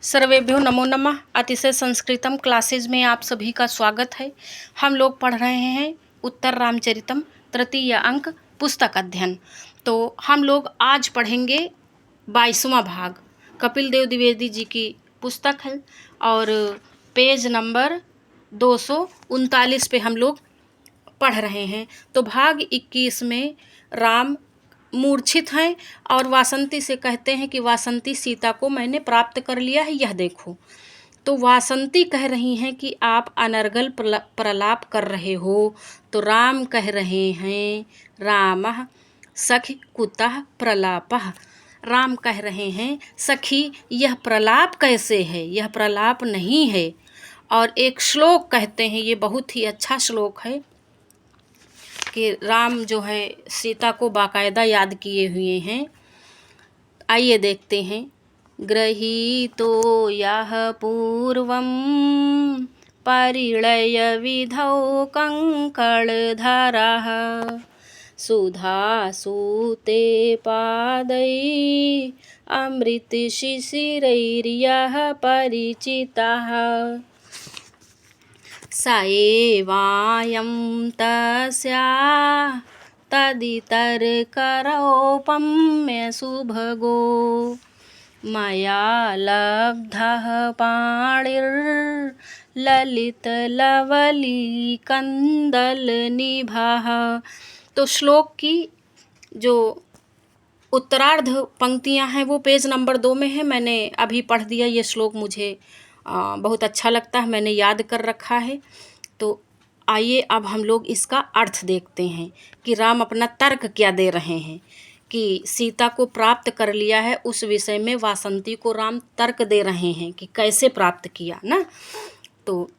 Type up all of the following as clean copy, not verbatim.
सर्वेभ्यो नमो नमः। अतिशय संस्कृतम क्लासेज में आप सभी का स्वागत है। हम लोग पढ़ रहे हैं उत्तर रामचरितम तृतीय अंक पुस्तक अध्ययन। तो हम लोग आज पढ़ेंगे 22वां भाग। कपिल देव द्विवेदी जी की पुस्तक है और पेज नंबर 239 पे हम लोग पढ़ रहे हैं। तो भाग 21 में राम मूर्छित हैं और वासंती से कहते हैं कि वासंती, सीता को मैंने प्राप्त कर लिया है, यह देखो। तो वासंती कह रही हैं कि आप अनर्गल प्रलाप कर रहे हो। तो राम कह रहे हैं, रामः सखि कुतः प्रलापः। राम कह रहे हैं, सखी यह प्रलाप कैसे है, यह प्रलाप नहीं है। और एक श्लोक कहते हैं, ये बहुत ही अच्छा श्लोक है कि राम जो है सीता को बाकायदा याद किए हुए हैं। आइए देखते हैं। गृहीतो यः पूर्वं परिणय विधौ कंकणधरः सुधासूते पादै अमृतशिशिरैर्यः परिचितः स एवायं तस्या तदितरकरोपम्य सुभगो मया लब्धः पाणिर्ललितलवलीकन्दलनिभः। तो श्लोक की जो उत्तरार्ध पंक्तियां हैं वो पेज नंबर 2 में है। मैंने अभी पढ़ दिया। ये श्लोक मुझे बहुत अच्छा लगता है, मैंने याद कर रखा है। तो आइए अब हम लोग इसका अर्थ देखते हैं कि राम अपना तर्क क्या दे रहे हैं। कि सीता को प्राप्त कर लिया है, उस विषय में वासंती को राम तर्क दे रहे हैं कि कैसे प्राप्त किया ना। तो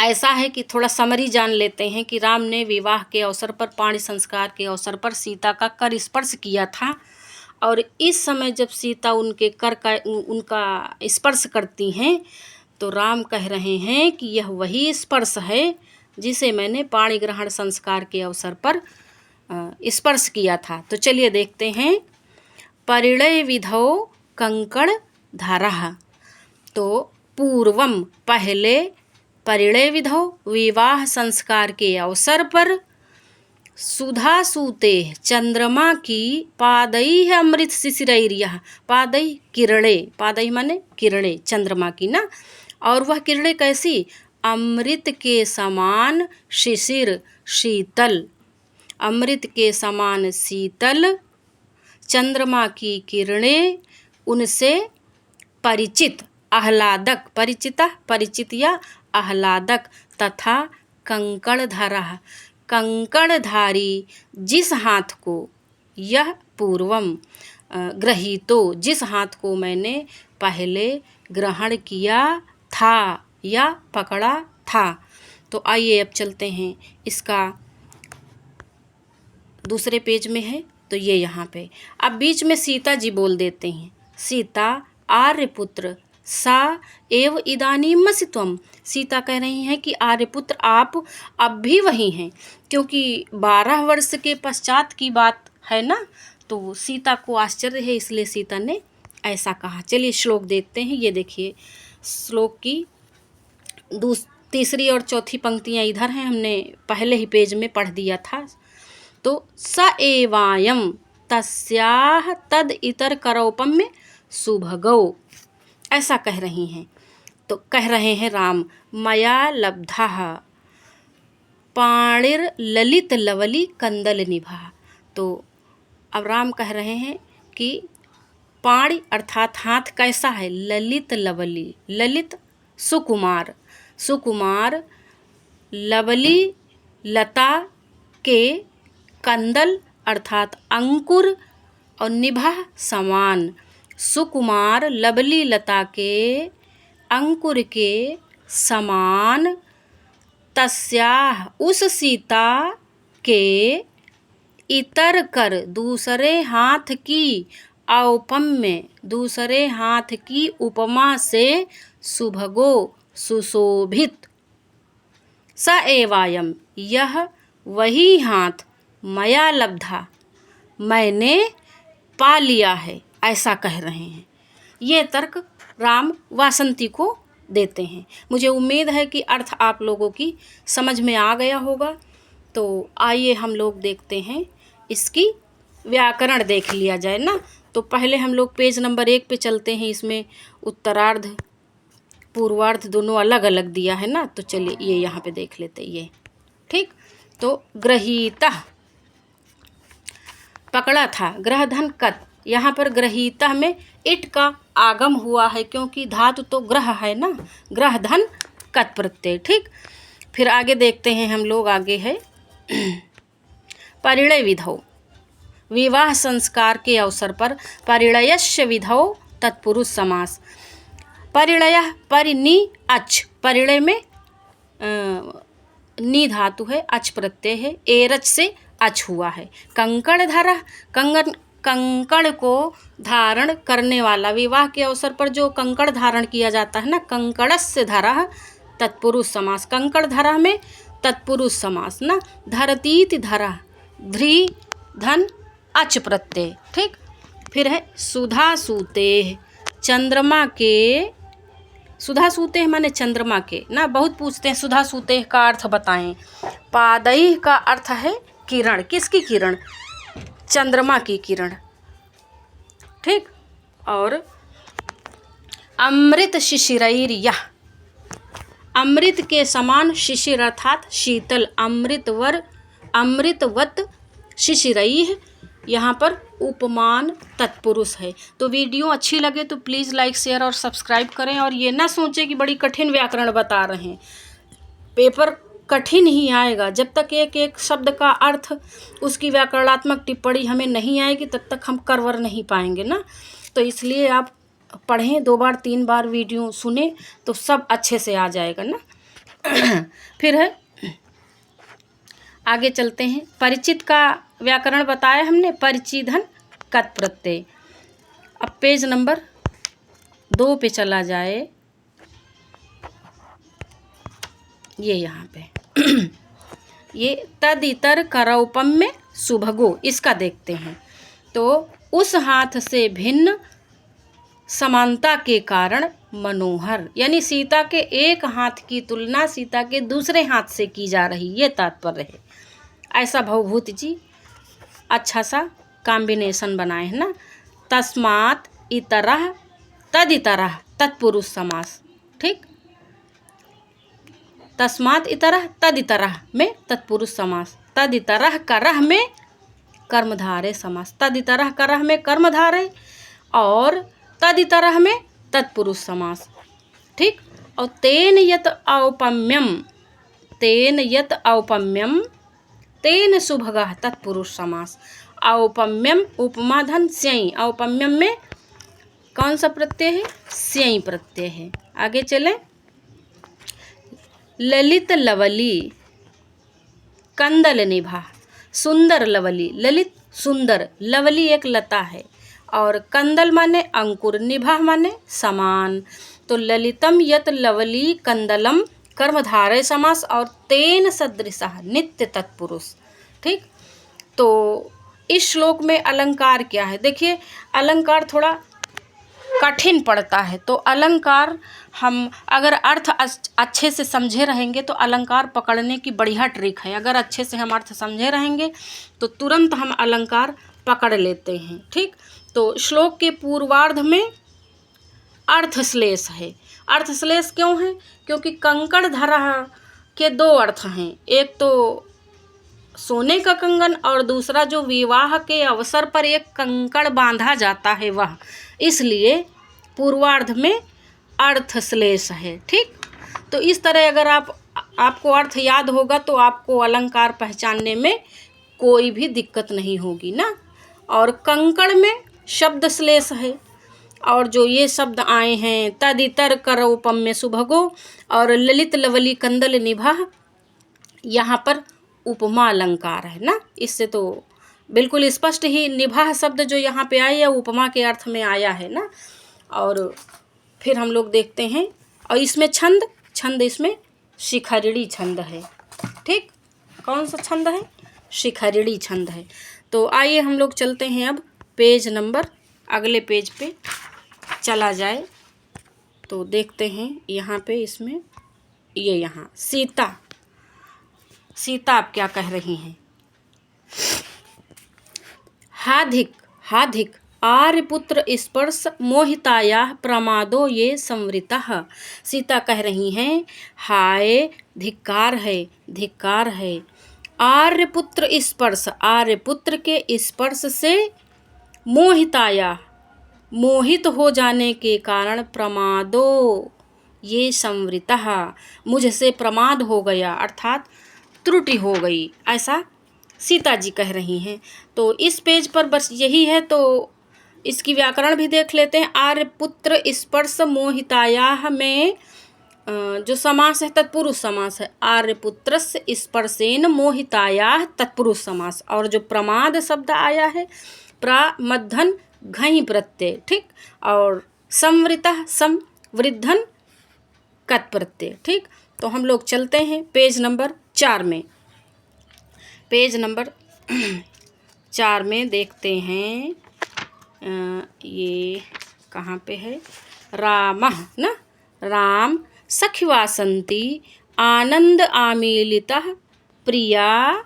ऐसा है कि थोड़ा समरी जान लेते हैं कि राम ने विवाह के अवसर पर, पाणी संस्कार के अवसर पर सीता का कर स्पर्श किया था। और इस समय जब सीता उनके कर का उनका स्पर्श करती हैं तो राम कह रहे हैं कि यह वही स्पर्श है जिसे मैंने पाणी ग्रहण संस्कार के अवसर पर स्पर्श किया था। तो चलिए देखते हैं। परिणय विधौ कंकण धारः। तो पूर्वम पहले, परिणय विधौ विवाह संस्कार के अवसर पर, सुधा सूते चंद्रमा की, पादई अमृत शिशिरैर्यः, पादई किरणें, पादई माने किरणें चंद्रमा की ना। और वह किरणें कैसी, अमृत के समान शिशिर शीतल, अमृत के समान शीतल चंद्रमा की किरणें उनसे परिचित, आह्लादक, परिचिता परिचित या आह्लादक, तथा कंकणधरः, कंकणधारी जिस हाथ को, यह पूर्वम गृहीतो, जिस हाथ को मैंने पहले ग्रहण किया था या पकड़ा था। तो आइए अब चलते हैं। इसका दूसरे पेज में है तो ये यहाँ पे अब बीच में सीता जी बोल देते हैं। सीता आर्यपुत्र सा एव इदानीमसि त्वं। सीता कह रही हैं कि आर्यपुत्र आप अब भी वही हैं, क्योंकि 12 वर्ष के पश्चात की बात है ना। तो सीता को आश्चर्य है, इसलिए सीता ने ऐसा कहा। चलिए श्लोक देखते हैं। ये देखिए श्लोक की तीसरी और चौथी पंक्तियाँ इधर हैं, हमने पहले ही पेज में पढ़ दिया था। तो स एवायम तस्याह तद इतर करोपम्य सुभगौ, ऐसा कह रही हैं। तो कह रहे हैं राम, मया लब्धः पाणिर ललित लवली कंदल निभा। तो अब राम कह रहे हैं कि पाणी अर्थात हाथ कैसा है, ललित लवली, ललित सुकुमार, सुकुमार लवली लता के, कंदल अर्थात अंकुर, और निभा समान, सुकुमार लवली लता के अंकुर के समान, तस्याह उस सीता के, इतर कर दूसरे हाथ की, औपम्य दूसरे हाथ की उपमा से, सुभगो सुशोभित, स एवायम यह वही हाथ, मया लब्धा मैंने पा लिया है, ऐसा कह रहे हैं। ये तर्क राम वासंती को देते हैं। मुझे उम्मीद है कि अर्थ आप लोगों की समझ में आ गया होगा। तो आइए हम लोग देखते हैं, इसकी व्याकरण देख लिया जाए ना। तो पहले हम लोग पेज नंबर 1 पे चलते हैं। इसमें उत्तरार्ध पूर्वार्ध दोनों अलग अलग दिया है ना, तो चलिए ये यहाँ पे देख लेते हैं ये। ठीक, तो ग्रहीता पकड़ा था, ग्रह धन कत, यहाँ पर ग्रहीता में इट का आगम हुआ है क्योंकि धातु तो ग्रह है ना, ग्रह धन कत प्रत्यय। ठीक, फिर आगे देखते हैं हम लोग, आगे है परिणय विधौ, विवाह संस्कार के अवसर पर परिणयस्य विधौ तत्पुरुष समास। परिणय परिनी अच, परिणय में नी धातु है, अच प्रत्यय है, एरच से अच हुआ है। कंकण धरा, कंकण को धारण करने वाला, विवाह के अवसर पर जो कंकण धारण किया जाता है ना, कंकणस्य धरा तत्पुरुष समास। कंकण धरा में तत्पुरुष समास ना। धरतीति धरा, ध्री धन अच प्रत्यय। ठीक, फिर है सुधा सूते, चंद्रमा के, सुधा सूते माने चंद्रमा के ना। बहुत पूछते हैं सुधा सूते का अर्थ बताएं। पादई का अर्थ है किरण, किसकी किरण? चंद्रमा की किरण। ठीक, और अमृत शिशिरैर्यः, अमृत के समान, शिशिर अर्थात शीतल, अमृतवत शिशिरैः, यहाँ पर उपमान तत्पुरुष है। तो वीडियो अच्छी लगे तो प्लीज़ लाइक शेयर और सब्सक्राइब करें, और ये ना सोचें कि बड़ी कठिन व्याकरण बता रहे हैं। पेपर कठिन ही आएगा जब तक एक एक शब्द का अर्थ, उसकी व्याकरणात्मक टिप्पणी हमें नहीं आएगी, तब तक हम करवर नहीं पाएंगे ना। तो इसलिए आप पढ़ें, 2 बार 3 बार वीडियो सुने तो सब अच्छे से आ जाएगा ना। फिर है आगे चलते हैं, परिचित का व्याकरण बताया हमने, परिचिधन कत प्रत्यय। अब पेज नंबर 2 पे चला जाए, ये यहाँ पे ये तदितर करौपम्य सुभगो, इसका देखते हैं। तो उस हाथ से भिन्न समानता के कारण मनोहर, यानी सीता के एक हाथ की तुलना सीता के दूसरे हाथ से की जा रही, ये तात्पर्य है। ऐसा भवभूति जी अच्छा सा कॉम्बिनेशन बनाए हैं ना। तस्मात् इतरः तदितरः तत्पुरुष समास। ठीक, तस्मात् इतरः तदितरः में तत्पुरुष समास, तदितरः करः में कर्मधारय समास, तदितरः करः में कर्मधारय और तदितरः में तत्पुरुष समास। ठीक, और तेन यत औपम्यम, तेन यत औपम्यम तेन सुभगः तत्पुरुष समास। औपम्यम उपमा धन स्यई, औपम्यम में कौन सा प्रत्यय है? स्यई प्रत्यय है। आगे चलें, ललित लवली कंदल निभा, सुंदर लवली, ललित सुंदर, लवली एक लता है, और कंदल माने अंकुर, निभा माने समान। तो ललितम यत लवली कंदलम कर्मधारय समास, और तेन सदृशः नित्य तत्पुरुष। ठीक, तो इस श्लोक में अलंकार क्या है? देखिए, अलंकार थोड़ा कठिन पड़ता है, तो अलंकार हम अगर अर्थ अच्छे से समझे रहेंगे तो अलंकार पकड़ने की बढ़िया ट्रिक है। अगर अच्छे से हम अर्थ समझे रहेंगे तो तुरंत हम अलंकार पकड़ लेते हैं। ठीक, तो श्लोक के पूर्वार्ध में अर्थश्लेष है। अर्थश्लेष क्यों है? क्योंकि कंकण धरा के 2 अर्थ हैं, एक तो सोने का कंगन और दूसरा जो विवाह के अवसर पर एक कंकण बांधा जाता है वह, इसलिए पूर्वार्ध में अर्थश्लेष है। ठीक, तो इस तरह अगर आपको अर्थ याद होगा तो आपको अलंकार पहचानने में कोई भी दिक्कत नहीं होगी ना। और कंकण में शब्द श्लेष है, और जो ये शब्द आए हैं तदितर करौपम्य सुभगो और ललित लवली कंदल निभा, यहाँ पर उपमा अलंकार है ना। इससे तो बिल्कुल स्पष्ट ही निभा शब्द जो यहाँ पे आया या उपमा के अर्थ में आया है ना। और फिर हम लोग देखते हैं, और इसमें छंद इसमें शिखरिणी छंद है। ठीक, कौन सा छंद है? शिखरिणी छंद है। तो आइए हम लोग चलते हैं अब पेज नंबर, अगले पेज पे चला जाए। तो देखते हैं यहाँ पे इसमें ये यहाँ सीता आप क्या कह रही हैं। हाधिक हाधिक आर्यपुत्र स्पर्श मोहिताया प्रमादो ये संवृतः। सीता कह रही हैं हाय धिक्कार है आर्यपुत्र स्पर्श, आर्यपुत्र के स्पर्श से मोहिताया मोहित हो जाने के कारण प्रमादो ये संवृतः मुझसे प्रमाद हो गया अर्थात त्रुटि हो गई, ऐसा सीता जी कह रही हैं। तो इस पेज पर बस यही है, तो इसकी व्याकरण भी देख लेते हैं। आर्यपुत्र स्पर्श मोहितायाः में जो समास है तत्पुरुष समास है। आर्यपुत्रस्य स्पर्शेन मोहितायाः तत्पुरुष समास। और जो प्रमाद शब्द आया है प्रमद्धन घई प्रत्यय, ठीक, और संवृतः संवृद्धन कत प्रत्यय, ठीक। तो हम लोग चलते हैं पेज नंबर 4 में। पेज नंबर 4 में देखते हैं ये कहाँ पे है। रामः न राम सखिवासन्ति आनंद आमीलितः प्रिया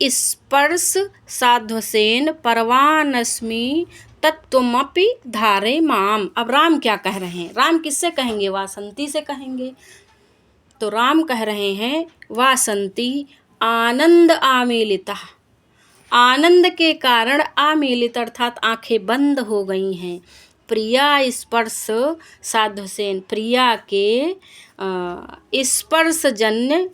स्पर्श साध्वसेन परवानस्मि तत्त्वमपि धारे माम। अब राम क्या कह रहे हैं, राम किससे कहेंगे, वासंती से कहेंगे। तो राम कह रहे हैं वासंती आनंद आमीलिता, आनंद के कारण आमीलित अर्थात आंखें बंद हो गई हैं। प्रिया स्पर्श साध्वसेन, प्रिया के स्पर्शजन्य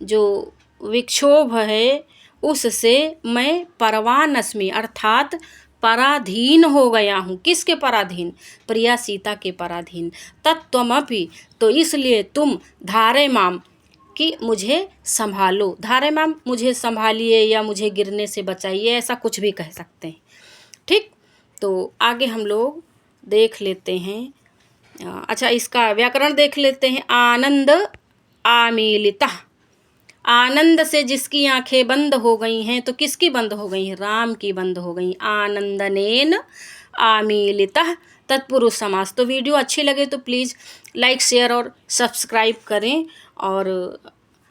जो विक्षोभ है उससे मैं परवानस्मि अर्थात पराधीन हो गया हूँ। किसके पराधीन, प्रिया सीता के पराधीन। तत्त्वमपि तो इसलिए तुम धारे माम कि मुझे संभालो, धारे माम मुझे संभालिए या मुझे गिरने से बचाइए, ऐसा कुछ भी कह सकते हैं, ठीक। तो आगे हम लोग देख लेते हैं। अच्छा, इसका व्याकरण देख लेते हैं। आनंद आमीलिता, आनंद से जिसकी आंखें बंद हो गई हैं, तो किसकी बंद हो गई हैं, राम की बंद हो गई। आनंदनेन आमीलितः तत्पुरुष समास। तो वीडियो अच्छी लगे तो प्लीज़ लाइक शेयर और सब्सक्राइब करें, और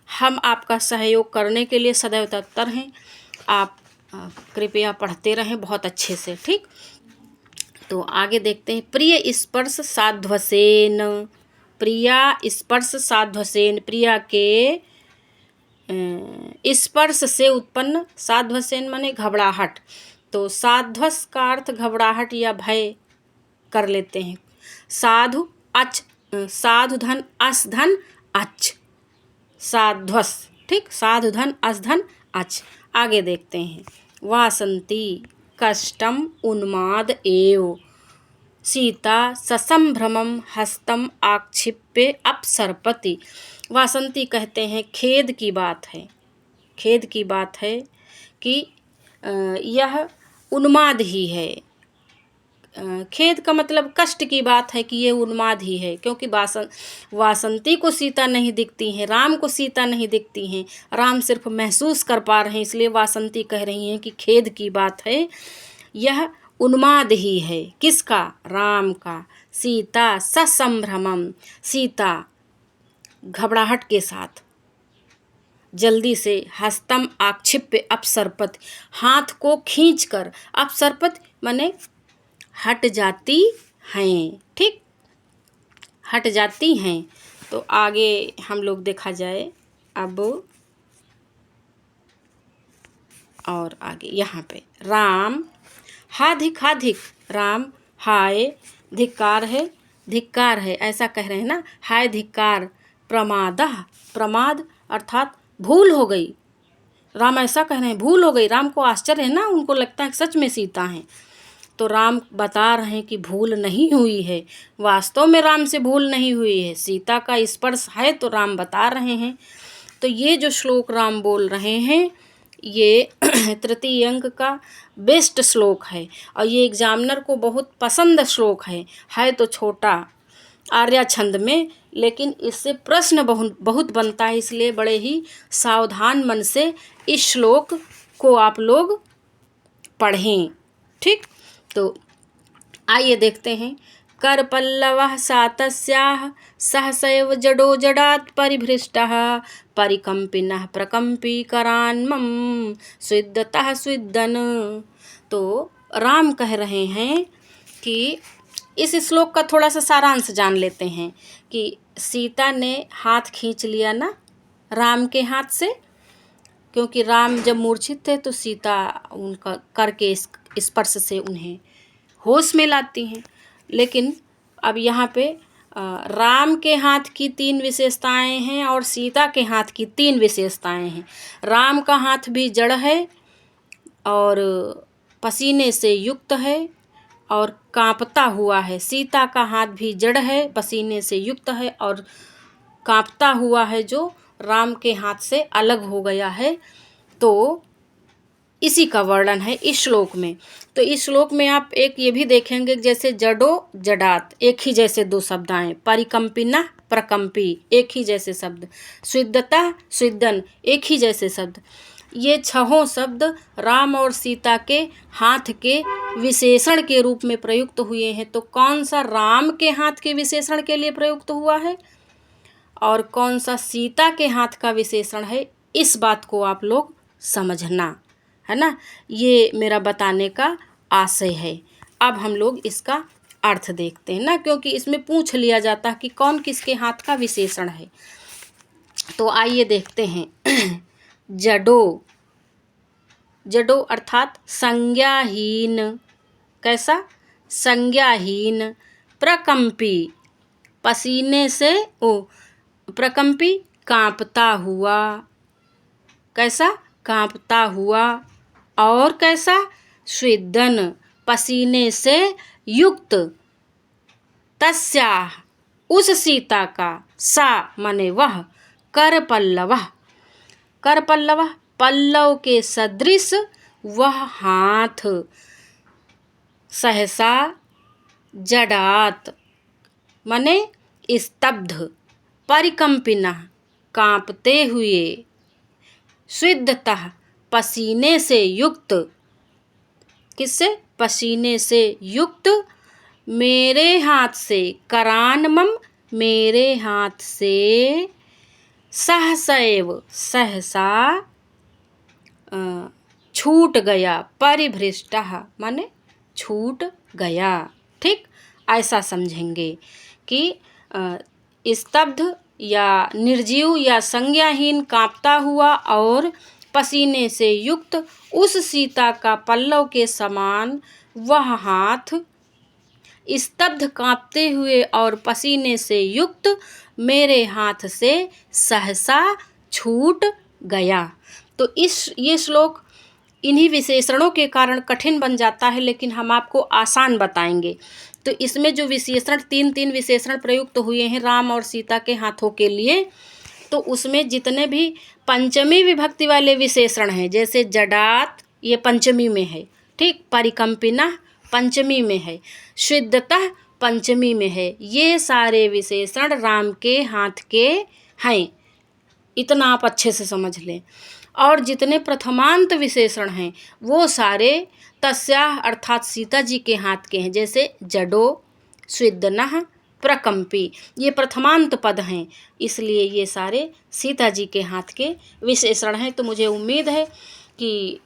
हम आपका सहयोग करने के लिए सदैव तत्पर हैं। आप कृपया पढ़ते रहें बहुत अच्छे से, ठीक। तो आगे देखते हैं। प्रिय स्पर्श साध्वसेन, प्रिया स्पर्श साध्वसेन, प्रिया के स्पर्श से उत्पन्न, साध्वसेन माने घबराहट। तो साध्वस का अर्थ घबराहट या भय कर लेते हैं। साधु अच, साधु धन अस धन अच, साध्वस, ठीक, साधु धन अस धन अच। आगे देखते हैं। वासंती कष्टम उन्माद एव, सीता ससंभ्रमम हस्तम आक्षिप्य अपसर्पति। वासंती कहते हैं खेद की बात है, खेद की बात है कि यह उन्माद ही है। खेद का मतलब कष्ट की बात है कि ये उन्माद ही है, क्योंकि वासंती को सीता नहीं दिखती हैं, राम को सीता नहीं दिखती हैं, राम सिर्फ महसूस कर पा रहे हैं। इसलिए वासंती कह रही हैं कि खेद की बात है, यह उन्माद ही है। किसका, राम का। सीता ससंभ्रमम, सीता घबराहट के साथ जल्दी से, हस्तम आक्षिप्य अपसर्पत, हाथ को खींचकर, अपसर्पत माने हट जाती हैं, ठीक, हट जाती हैं। तो आगे हम लोग देखा जाए अब, और आगे यहाँ पे राम हाधिक हाधिक, राम हाय धिक्कार है ऐसा कह रहे हैं ना, हाय धिक्कार प्रमादः, प्रमाद अर्थात भूल हो गई। राम ऐसा कह रहे हैं भूल हो गई। राम को आश्चर्य है ना, उनको लगता है कि सच में सीता हैं। तो राम बता रहे हैं कि भूल नहीं हुई है, वास्तव में राम से भूल नहीं हुई है, सीता का स्पर्श है, तो राम बता रहे हैं। तो ये जो श्लोक राम बोल रहे हैं ये तृतीय अंक का बेस्ट श्लोक है, और ये एग्जामिनर को बहुत पसंद श्लोक है तो छोटा आर्या छंद में, लेकिन इससे प्रश्न बहुत बनता है। इसलिए बड़े ही सावधान मन से इस श्लोक को आप लोग पढ़ें, ठीक। तो आइए देखते हैं करपल्लवः सा तस्याः सहसैव जडो जडात् परिभृष्टः परिकम्पिनः प्रकम्पीकरान् मम स्विद्दतः स्विद्दन्। तो राम कह रहे हैं कि इस श्लोक का थोड़ा सा सारांश जान लेते हैं कि सीता ने हाथ खींच लिया ना राम के हाथ से, क्योंकि राम जब मूर्छित थे तो सीता उनका करके स्पर्श से उन्हें होश में लाती हैं। लेकिन अब यहाँ पे राम के हाथ की 3 विशेषताएं हैं और सीता के हाथ की 3 विशेषताएं हैं। राम का हाथ भी जड़ है और पसीने से युक्त है और कांपता हुआ है। सीता का हाथ भी जड़ है, पसीने से युक्त है और कांपता हुआ है, जो राम के हाथ से अलग हो गया है। तो इसी का वर्णन है इस श्लोक में। तो इस श्लोक में आप एक ये भी देखेंगे, जैसे जडो जडात एक ही जैसे 2 शब्द आए, परिकम्पिना प्रकम्पी एक ही जैसे शब्द, स्विद्दता स्विद्दन एक ही जैसे शब्द। ये 6 शब्द राम और सीता के हाथ के विशेषण के रूप में प्रयुक्त हुए हैं। तो कौन सा राम के हाथ के विशेषण के लिए प्रयुक्त हुआ है और कौन सा सीता के हाथ का विशेषण है, इस बात को आप लोग समझना है ना। ये मेरा बताने का आशय है। अब हम लोग इसका अर्थ देखते हैं ना, क्योंकि इसमें पूछ लिया जाता है कि कौन किसके हाथ का विशेषण है। तो आइए देखते हैं। जडो, जडो अर्थात संज्ञाहीन, कैसा संज्ञाहीन, प्रकम्पी पसीने से प्रकम्पी कांपता हुआ, कैसा कांपता हुआ, और कैसा स्विद्दन पसीने से युक्त, तस्याः उस सीता का, सा माने वह, कर पल्लवः, कर पल्लवः पल्लव के सदृश वह हाथ, सहसा जडात माने स्तब्ध, परिकम्पिनः कांपते हुए, स्विद्दतः पसीने से युक्त, किससे पसीने से युक्त, मेरे हाथ से, करान मम मेरे हाथ से, सहसैव सहसा छूट गया, परिभृष्टः माने छूट गया। ठीक, ऐसा समझेंगे कि स्तब्ध या निर्जीव या संज्ञाहीन, कांपता हुआ और पसीने से युक्त उस सीता का पल्लव के समान वह हाथ, स्तब्ध कांपते हुए और पसीने से युक्त मेरे हाथ से सहसा छूट गया। तो ये श्लोक इन्हीं विशेषणों के कारण कठिन बन जाता है, लेकिन हम आपको आसान बताएंगे। तो इसमें जो विशेषण 3 विशेषण प्रयुक्त हुए हैं राम और सीता के हाथों के लिए, तो उसमें जितने भी पंचमी विभक्ति वाले विशेषण हैं, जैसे जडात ये पंचमी में है, ठीक, परिकम्पिना पंचमी में है, स्विद्दतः पंचमी में है, ये सारे विशेषण राम के हाथ के हैं। इतना आप अच्छे से समझ लें। और जितने प्रथमांत विशेषण हैं वो सारे तस्याः अर्थात सीता जी के हाथ के हैं, जैसे जडो, स्विद्दनः, प्रकम्पी, ये प्रथमांत पद हैं, इसलिए ये सारे सीता जी के हाथ के विशेषण हैं। तो मुझे उम्मीद है कि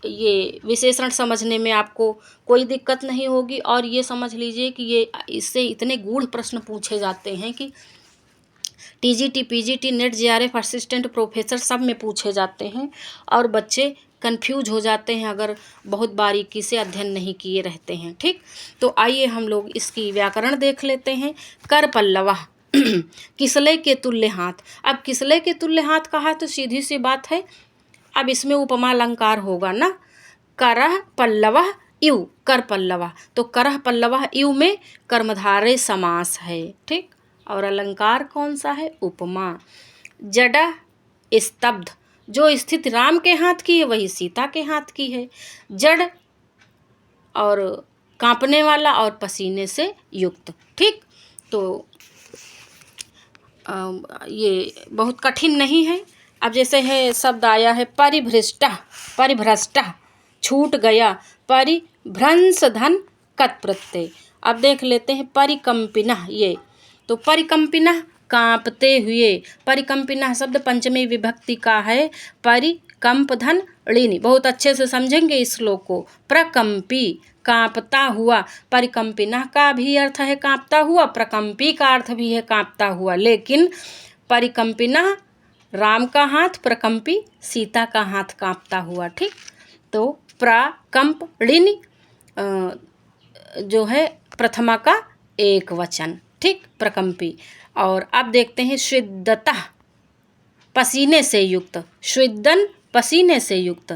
ये विशेषण समझने में आपको कोई दिक्कत नहीं होगी। और ये समझ लीजिए कि ये इससे इतने गूढ़ प्रश्न पूछे जाते हैं कि TGT, PGT, net, JRF, assistant professor सब में पूछे जाते हैं और बच्चे कंफ्यूज हो जाते हैं अगर बहुत बारीकी से अध्ययन नहीं किए रहते हैं। ठीक, तो आइए हम लोग इसकी व्याकरण देख लेते हैं। कर पल्लवः किसले के तुल्य हाथ। अब किसले के तुल्य हाथ कहा तो सीधी सी बात है, अब इसमें उपमा अलंकार होगा ना। करः पल्लवः इव, कर पल्लवः, तो करः पल्लवः इव में कर्मधारय समास है। ठीक, और अलंकार कौन सा है, उपमा। जडः स्तब्ध, जो स्थिति राम के हाथ की है वही सीता के हाथ की है, जड़ और कांपने वाला और पसीने से युक्त। ठीक, तो ये बहुत कठिन नहीं है। अब जैसे है शब्द आया है परिभ्रष्टः, परिभ्रष्टः छूट गया, परिभ्रंश धन कत प्रत्यय। अब देख लेते हैं परिकंपिनः, ये तो परिकंपिनः कांपते हुए, परिकंपिनः शब्द पंचमी विभक्ति का है, परिकंप धन ऋणी, बहुत अच्छे से समझेंगे इस श्लोक को। प्रकंपी कांपता हुआ, परिकंपिनः का भी अर्थ है कांपता हुआ, प्रकंपी का अर्थ भी है कांपता हुआ, लेकिन परिकंपिनः राम का हाथ, प्रकंपी सीता का हाथ कांपता हुआ। ठीक, तो प्रकंप ऋणी जो है प्रथमा का एक वचन। ठीक, प्रकंपी। और अब देखते हैं स्विद्दतः पसीने से युक्त, स्विद्दन पसीने से युक्त,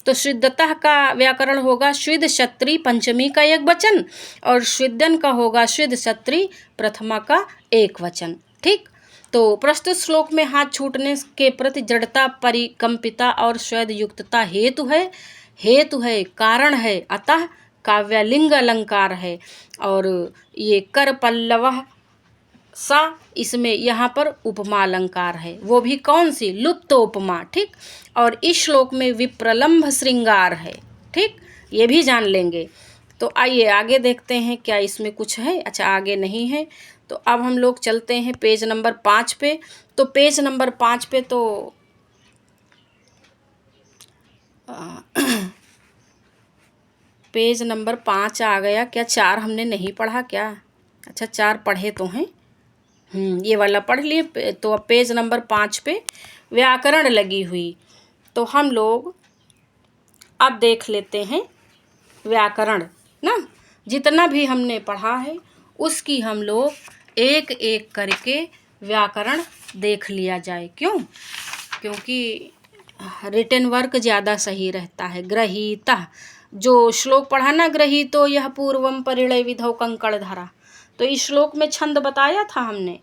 तो स्विद्दतः का व्याकरण होगा स्विद क्षत्री पंचमी का एक वचन, और स्विद्दन का होगा स्विद क्षत्री प्रथमा का एक वचन। ठीक, तो प्रस्तुत श्लोक में हाथ छूटने के प्रति जड़ता, परिकंपिता और स्वेद युक्तता हेतु है, कारण है, अतः काव्यलिंग अलंकार है। और ये कर पल्लव सा, इसमें यहाँ पर उपमा अलंकार है, वो भी कौन सी, लुप्तोपमा। ठीक, और इस श्लोक में विप्रलंभ श्रृंगार है। ठीक, ये भी जान लेंगे। तो आइए आगे देखते हैं क्या इसमें कुछ है। अच्छा, आगे नहीं है, तो अब हम लोग चलते हैं पेज नंबर 5 पे। तो पेज नंबर 5 पे तो पेज नंबर 5 आ गया क्या, 4 हमने नहीं पढ़ा क्या? अच्छा, 4 पढ़े तो हैं, ये वाला पढ़ लिए। तो अब पेज नंबर 5 पे व्याकरण लगी हुई, तो हम लोग अब देख लेते हैं व्याकरण ना, जितना भी हमने पढ़ा है उसकी हम लोग एक एक करके व्याकरण देख लिया जाए। क्यों? क्योंकि रिटन वर्क ज़्यादा सही रहता है। ग्रहीता, जो श्लोक पढ़ा ना, ग्रहीतो यह पूर्वम परिणय विधौ कंकड़ धरा, तो इस श्लोक में छंद बताया था हमने।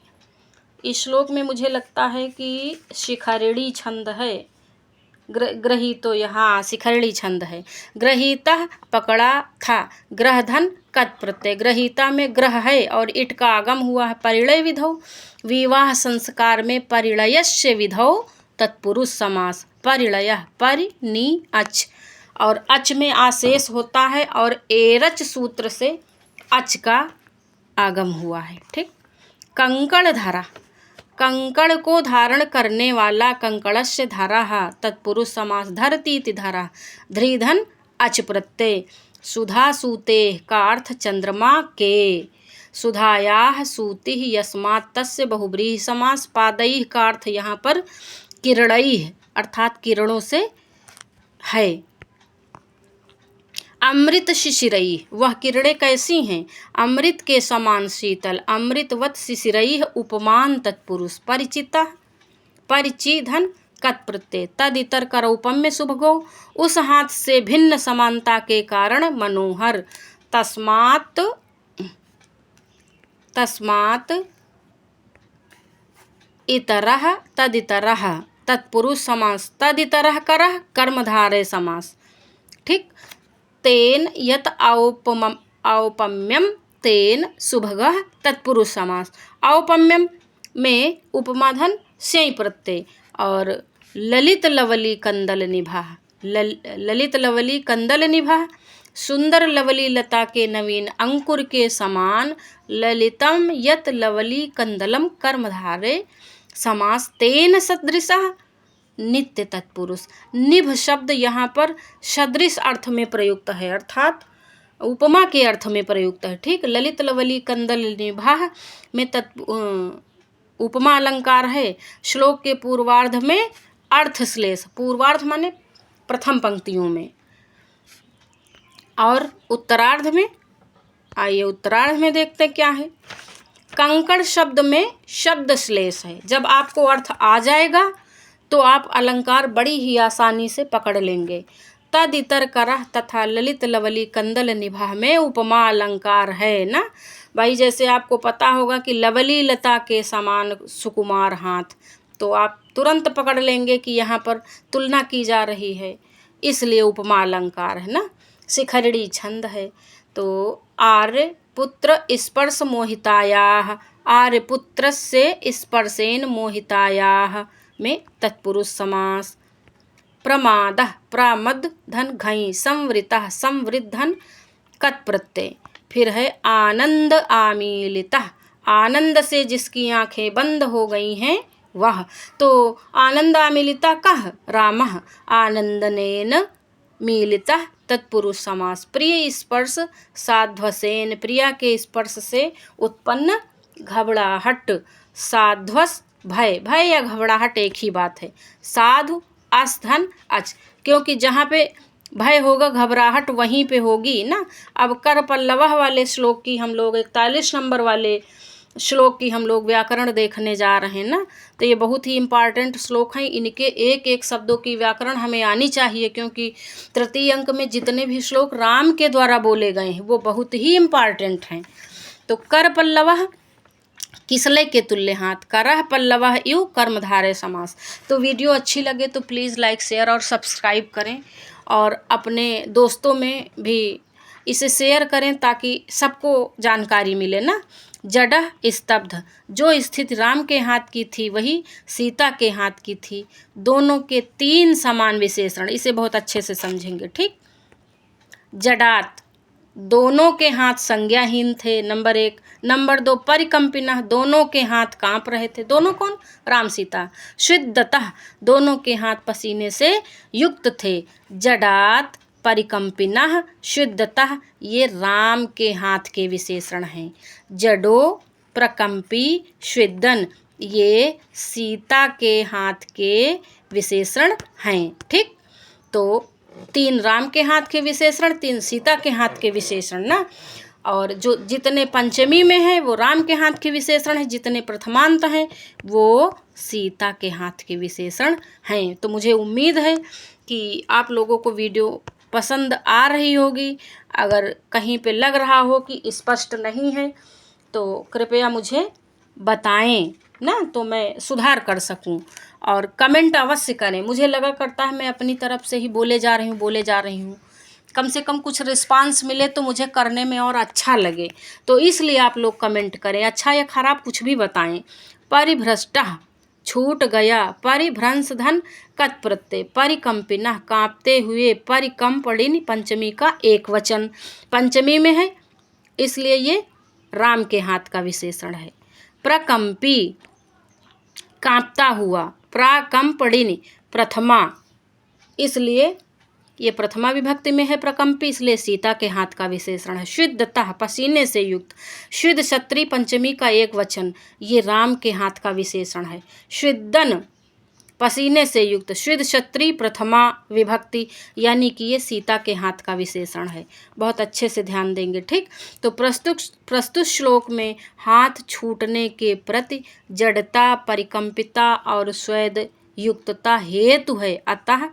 इस श्लोक में मुझे लगता है कि शिखरिणी छंद है। ग्रहीतो, यहाँ शिखरिणी छंद है। ग्रहीता पकड़ा था, ग्रह धन कत प्रत्यय, ग्रहीता में ग्रह है और इट का आगम हुआ है परिणय विधौ। विवाह संस्कार में परिणयस्य विधौ तत्पुरुष समास, परिणय परि नी अच, और अच में आशेष होता है और एरच सूत्र से अच का आगम हुआ है। ठीक, कंकड़ धारा, कंकड़ को धारण करने वाला, कंकड़स्य धारा तत्पुरुष समास, धरती इति धारा, धृधन अच प्रत्यय। सुधा सूते का अर्थ चंद्रमा के, सुधायाः सूतिः यस्मात् तस्य बहुब्रीहि समास। पादैः का अर्थ यहाँ पर किरणैः अर्थात किरणों से है। अमृत शिशिरैः, वह किरणें कैसी हैं, अमृत के समान शीतल, अमृतवत शिशिरैः उपमान तत्पुरुष। परिचिता, परिचिधन कत प्रत्यय, तद इतर करौपम्य शुभगो, उस हाथ से भिन्न समानता के कारण मनोहर। तस्मात् इतरः तदितरः, तत्पुरुष समास, तदितरः करः कर्मधारय समास। ठीक, तेन यत औपम्यम तेन सुभगः तत्पुरुष समास। औपम्यम में उपमाधन स्यई प्रत्यय, और ललित लवली कंदल निभा, ललित लवली कंदल निभा, सुंदर लवली लता के नवीन अंकुर के समान, ललितम यत लवली कंदलम कर्मधारे समास। तेन सदृशः नित्य तत्पुरुष, निभ शब्द यहाँ पर सदृश अर्थ में प्रयुक्त है, अर्थात उपमा के अर्थ में प्रयुक्त है। ठीक, ललित लवली कंदल निभा में उपमा अलंकार है। श्लोक के पूर्वार्ध में अर्थ श्लेष, पूर्वार्ध माने प्रथम पंक्तियों में, और उत्तरार्ध में, आइए उत्तरार्ध में देखते हैं क्या है। कंकड़ शब्द में शब्द श्लेष है। जब आपको अर्थ आ जाएगा तो आप अलंकार बड़ी ही आसानी से पकड़ लेंगे। तद इतर करह तथा ललित लवली कंदल निभा में उपमा अलंकार है ना भाई। जैसे आपको पता होगा कि लवली लता के समान सुकुमार हाथ, तो आप तुरंत पकड़ लेंगे कि यहाँ पर तुलना की जा रही है, इसलिए उपमा अलंकार है ना। शिखरिणी छंद है। तो आर्य पुत्र स्पर्श मोहितायाः, आर्य पुत्र से स्पर्शेन मोहितायाः में तत्पुरुष समास। प्रमादः, प्रामद धन घई, संवृतः, संवृद्धन कत प्रत्यय। फिर है आनंद आमीलितः, आनंद से जिसकी आंखें बंद हो गई हैं वह। तो आनंद आमीलितः कः रामः, आनंदनेन मीलितः तत्पुरुष समास। प्रिय स्पर्श साध्वसेन, प्रिया के स्पर्श से उत्पन्न घबराहट, साध्वस भय, भय या घबराहट एक ही बात है। साधु अस धन अच, क्योंकि जहाँ पे भय होगा घबराहट वहीं पे होगी ना। अब कर पल्लवः वाले श्लोक की हम लोग 41 नंबर वाले श्लोक की हम लोग व्याकरण देखने जा रहे हैं ना। तो ये बहुत ही इम्पॉर्टेंट श्लोक हैं, इनके एक एक शब्दों की व्याकरण हमें आनी चाहिए, क्योंकि तृतीय अंक में जितने भी श्लोक राम के द्वारा बोले गए हैं वो बहुत ही इम्पॉर्टेंट हैं। तो कर पल्लवः किसले के तुल्य हाथ, करह पल्लवः इव कर्मधारय समास। तो वीडियो अच्छी लगे तो प्लीज़ लाइक शेयर और सब्सक्राइब करें, और अपने दोस्तों में भी इसे शेयर करें ताकि सबको जानकारी मिले ना। जडह स्तब्ध, जो स्थिति राम के हाथ की थी वही सीता के हाथ की थी, दोनों के 3 समान विशेषण, इसे बहुत अच्छे से समझेंगे, ठीक। जडात, दोनों के हाथ संज्ञाहीन थे, नंबर 1। नंबर 2 परिकंपिनः, दोनों के हाथ कांप रहे थे, दोनों कौन, राम सीता। शुद्धतः, दोनों के हाथ पसीने से युक्त थे। जडात परिकंपिनः शुद्धतः, ये राम के हाथ के विशेषण हैं। जडो प्रकंपी शुद्धन, ये सीता के हाथ के विशेषण हैं, ठीक। तो 3 राम के हाथ के विशेषण, 3 सीता के हाथ के विशेषण ना। और जो जितने पंचमी में है वो राम के हाथ के विशेषण हैं, जितने प्रथमांत हैं वो सीता के हाथ के विशेषण हैं। तो मुझे उम्मीद है कि आप लोगों को वीडियो पसंद आ रही होगी। अगर कहीं पे लग रहा हो कि स्पष्ट नहीं है तो कृपया मुझे बताएं ना, तो मैं सुधार कर सकूं। और कमेंट अवश्य करें, मुझे लगा करता है मैं अपनी तरफ से ही बोले जा रही हूँ, कम से कम कुछ रिस्पांस मिले तो मुझे करने में और अच्छा लगे। तो इसलिए आप लोग कमेंट करें, अच्छा या खराब कुछ भी बताएं। परिभ्रष्टः, छूट गया। परिभ्रंश धन कत प्रत्यय। परिकंपिनः, कांपते हुए। परिकंपणिनि, पंचमी का एक वचन, पंचमी में है इसलिए ये राम के हाथ का विशेषण है। प्रकंपी, कांपता हुआ। प्राकंपणिनि, प्रथमा, इसलिए ये प्रथमा विभक्ति में है प्रकंपी, इसलिए सीता के हाथ का विशेषण है। शुद्धतः, पसीने से युक्त। शुद्ध क्षत्रि, पंचमी का एक वचन, ये राम के हाथ का विशेषण है। शुद्धन, पसीने से युक्त। शुद्ध क्षत्रि, प्रथमा विभक्ति, यानी कि ये सीता के हाथ का विशेषण है। बहुत अच्छे से ध्यान देंगे, ठीक। तो प्रस्तुत श्लोक में हाथ छूटने के प्रति जड़ता, परिकंपिता और स्वेद युक्तता हेतु है, अतः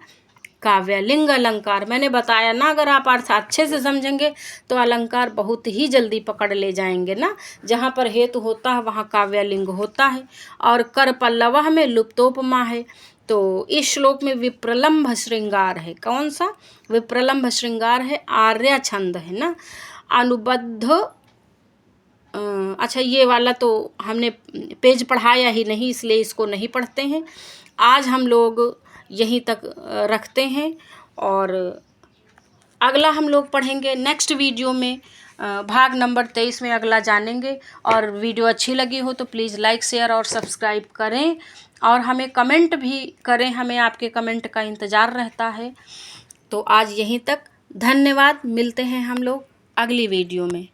काव्यलिंग अलंकार। मैंने बताया ना, अगर आप अर्थ अच्छे से समझेंगे तो अलंकार बहुत ही जल्दी पकड़ ले जाएंगे ना। जहाँ पर हेतु होता है वहाँ काव्यलिंग होता है। और कर पल्लवः में लुप्तोपमा है। तो इस श्लोक में विप्रलंभ श्रृंगार है। कौन सा विप्रलंभ श्रृंगार है, आर्या छंद है ना। अनुबद्ध, अच्छा ये वाला तो हमने पेज पढ़ाया ही नहीं, इसलिए इसको नहीं पढ़ते हैं। आज हम लोग यहीं तक रखते हैं, और अगला हम लोग पढ़ेंगे नेक्स्ट वीडियो में, भाग नंबर 23 में अगला जानेंगे। और वीडियो अच्छी लगी हो तो प्लीज़ लाइक शेयर और सब्सक्राइब करें, और हमें कमेंट भी करें, हमें आपके कमेंट का इंतज़ार रहता है। तो आज यहीं तक, धन्यवाद। मिलते हैं हम लोग अगली वीडियो में।